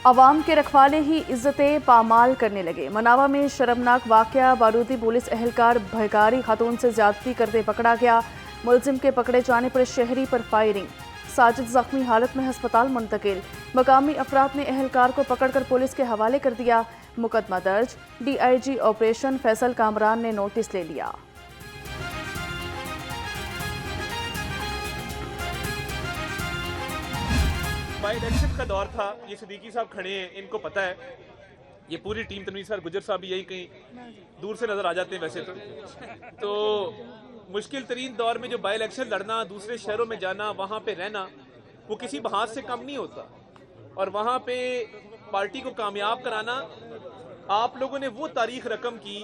عوام کے رکھوالے ہی عزتیں پامال کرنے لگے۔ مناوا میں شرمناک واقعہ، بارودی پولیس اہلکار بھیکاری خاتون سے زیادتی کرتے پکڑا گیا۔ ملزم کے پکڑے جانے پر شہری پر فائرنگ، ساجد زخمی حالت میں ہسپتال منتقل۔ مقامی افراد نے اہلکار کو پکڑ کر پولیس کے حوالے کر دیا۔ مقدمہ درج، D I G operation Faisal Kamran نے نوٹس لے لیا۔ بائی الیکشن کا دور تھا، یہ صدیقی صاحب کھڑے ہیں، ان کو پتہ ہے، یہ پوری ٹیم تنویر صاحب گجر صاحب بھی یہی کہیں دور سے نظر آ جاتے ہیں ویسے تو مشکل ترین دور میں جو بائی الیکشن لڑنا، دوسرے شہروں میں جانا، وہاں پہ رہنا، وہ کسی بحاث سے کم نہیں ہوتا، اور وہاں پہ پارٹی کو کامیاب کرانا، آپ لوگوں نے وہ تاریخ رقم کی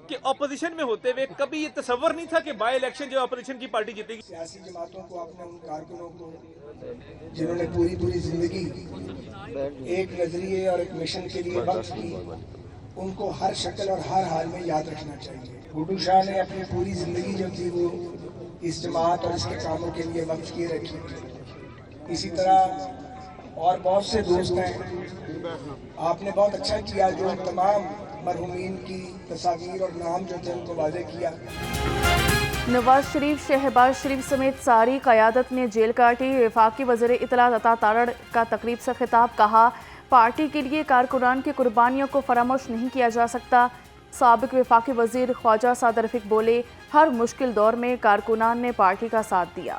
کہ اپوزیشن میں ہوتے ہوئے کبھی یہ تصور نہیں تھا کہ بائی الیکشن جو اپوزیشن کی پارٹی جیتے گی۔ سیاسی جماعتوں کو، اپنے ان کارکنوں کو جنہوں نے پوری زندگی ایک نظریے اور ایک مشن کے لیے وقف کی، ان کو ہر شکل اور ہر حال میں یاد رکھنا چاہیے۔ گڈو شاہ نے اپنی پوری زندگی جو تھی وہ اس جماعت اور اس کے کاموں کے لیے وقف کیے رکھی۔ اسی طرح اور بہت سے دوست ہیں، آپ نے بہت اچھا کیا جو تمام مرحومین کی تصاویر اور نام جو تھے ان کو واضح کیا۔ نواز شریف، شہباز شریف سمیت ساری قیادت نے جیل کاٹی۔ وفاقی وزیر اطلاعات عطا تارڑ کا تقریب سے خطاب، کہا پارٹی کے لیے کارکنان کی قربانیوں کو فراموش نہیں کیا جا سکتا۔ سابق وفاقی وزیر خواجہ سعد رفیق بولے، ہر مشکل دور میں کارکنان نے پارٹی کا ساتھ دیا۔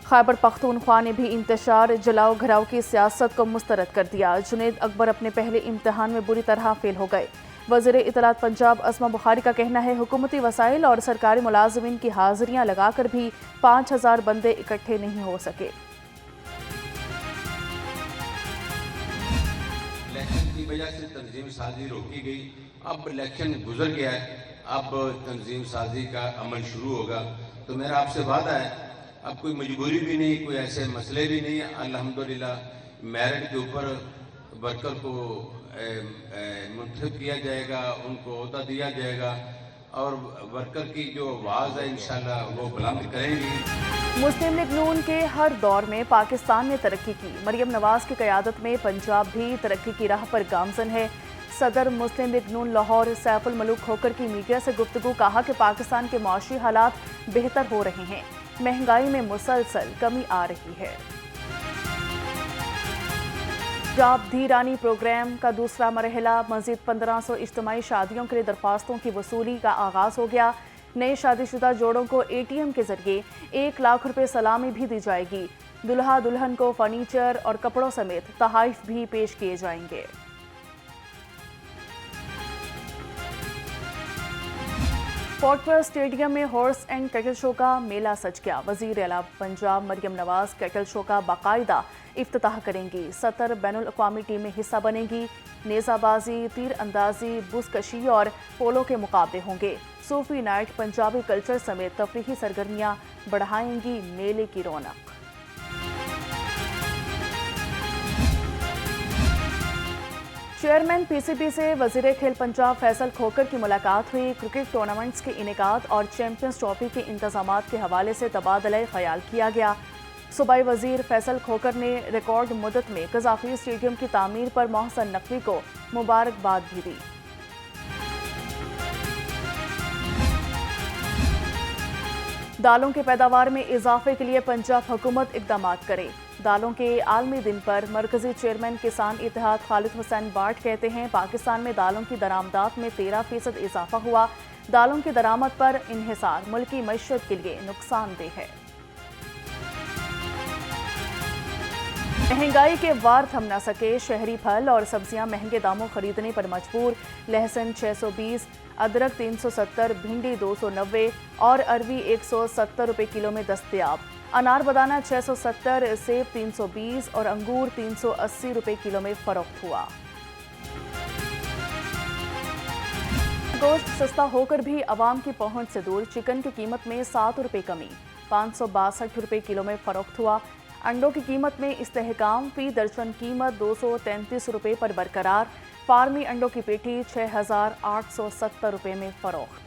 خیبر پختونخوا نے بھی انتشار جلاؤ گھراؤ کی سیاست کو مسترد کر دیا۔ جنید اکبر اپنے پہلے امتحان میں بری طرح فیل ہو گئے۔ وزیر اطلاعات پنجاب اسما بخاری کا کہنا ہے، حکومتی وسائل اور سرکاری ملازمین کی حاضریاں لگا کر بھی 5000 بندے اکٹھے نہیں ہو سکے۔ الیکشن کی وجہ سے تنظیم سازی روکی گئی، اب الیکشن گزر گیا ہے، اب تنظیم سازی کا عمل شروع ہوگا۔ تو میرا آپ سے وعدہ ہے، اب کوئی مجبوری بھی نہیں، کوئی ایسے مسئلے بھی نہیں، الحمدللہ میرٹ کے اوپر ورکر کو منتخب کیا جائے گا، ان کو عہدہ دیا جائے گا، اور ورکر کی جو آواز ہے انشاءاللہ وہ بلند کریں گی۔ مسلم لیگ نون کے ہر دور میں پاکستان نے ترقی کی۔ مریم نواز کی قیادت میں پنجاب بھی ترقی کی راہ پر گامزن ہے۔ صدر مسلم لیگ نون لاہور سیف الملوک کھوکر کی میڈیا سے گفتگو، کہا کہ پاکستان کے معاشی حالات بہتر ہو رہے ہیں، مہنگائی میں مسلسل کمی آ رہی ہے۔ جاب دھی رانی پروگرام کا دوسرا مرحلہ، مزید 1500 اجتماعی شادیوں کے لیے درخواستوں کی وصولی کا آغاز ہو گیا۔ نئے شادی شدہ جوڑوں کو اے ٹی ایم کے ذریعے 1 لاکھ روپے سلامی بھی دی جائے گی۔ دلہا دلہن کو فرنیچر اور کپڑوں سمیت تحائف بھی پیش کیے جائیں گے۔ فورٹ پر اسٹیڈیم میں ہارس اینڈ کیٹل شو کا میلہ سج گیا۔ وزیر اعلیٰ پنجاب مریم نواز کیٹل شو کا باقاعدہ افتتاح کریں گی۔ 70 بین الاقوامی ٹیمیں حصہ بنیں گی۔ نیزہ بازی، تیر اندازی، بز کشی اور پولو کے مقابلے ہوں گے۔ صوفی نائٹ، پنجابی کلچر سمیت تفریحی سرگرمیاں بڑھائیں گی میلے کی رونق۔ چیئرمین پی سی بی سے وزیر کھیل پنجاب فیصل کھوکر کی ملاقات ہوئی۔ کرکٹ ٹورنامنٹس کے انعقاد اور چیمپئنز ٹرافی کے انتظامات کے حوالے سے تبادلہ خیال کیا گیا۔ صوبائی وزیر فیصل کھوکر نے ریکارڈ مدت میں قذافی اسٹیڈیم کی تعمیر پر محسن نقوی کو مبارکباد بھی دی۔ دالوں کی پیداوار میں اضافے کے لیے پنجاب حکومت اقدامات کرے۔ دالوں کے عالمی دن پر مرکزی چیئرمین کسان اتحاد خالد حسین باٹ کہتے ہیں، پاکستان میں دالوں کی درآمدات میں 13% اضافہ ہوا۔ دالوں کی درآمد پر انحصار ملکی معیشت کے لیے نقصان دہ ہے۔ مہنگائی کے وار تھم نہ سکے، شہری پھل اور سبزیاں مہنگے داموں خریدنے پر مجبور۔ لہسن 620، ادرک 370، بھنڈی 290 اور اروی 170 روپے کلو میں دستیاب۔ انار بدانہ 670، سیب 320 اور انگور 380 روپے کلو میں فروخت ہوا۔ گوشت سستا ہو کر بھی عوام کی پہنچ سے دور، چکن کی قیمت میں 7 روپے کمی، 562 روپے کلو میں فروخت ہوا۔ انڈوں کی قیمت میں استحکام، فی درجن قیمت 233 روپے پر برقرار۔ فارمی انڈوں کی پیٹی 6870 روپے میں فروخت۔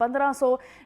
1500